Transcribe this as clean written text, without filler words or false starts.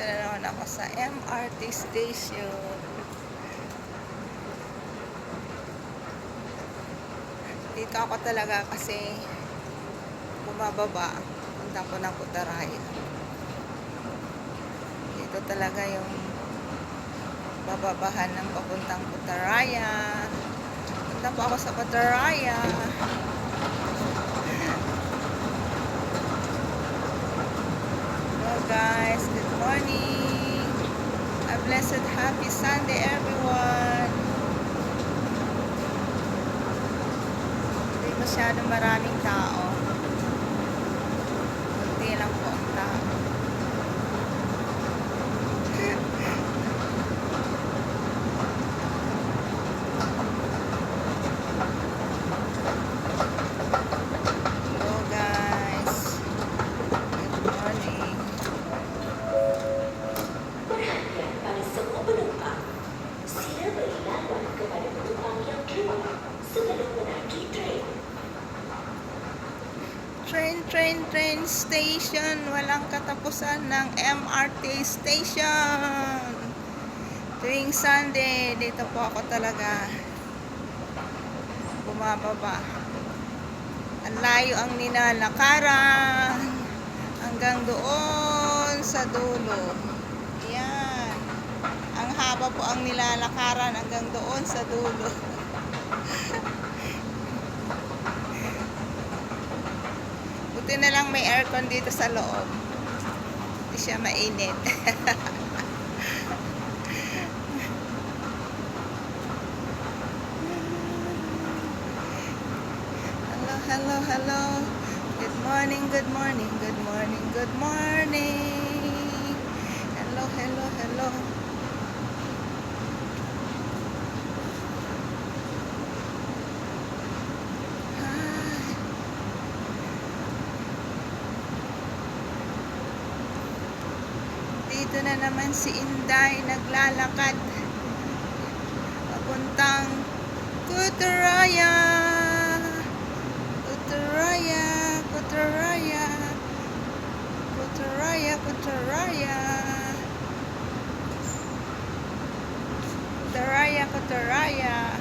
na naman ako sa MRT station. Dito ako talaga kasi bumababa. Punta ko ng Putaraya. Dito talaga yung bababahan ng papuntang Putaraya. Punta po ako sa Putaraya. Hello guys, good morning. A blessed happy Sunday everyone. Hindi masyadong maraming tao. Kunti lang po ang tao. Hello guys. Good morning. Perhatian pada semua penumpang. Sila berilawan kepada penumpang yang keluar sebelum menaiki train. Train station. Walang katapusan ng MRT station. Tuwing Sunday, dito po ako talaga bumababa. Ang layo ang ninalakaran hanggang doon sa dulo. Yan. Ang haba po ang nilalakaran hanggang doon sa dulo. Buti na lang may aircon dito sa loob. Hindi siya mainit. Hello. Good morning. Hello. Hi. Dito na naman si Inday naglalakad papuntang Putaraya. Putaraya.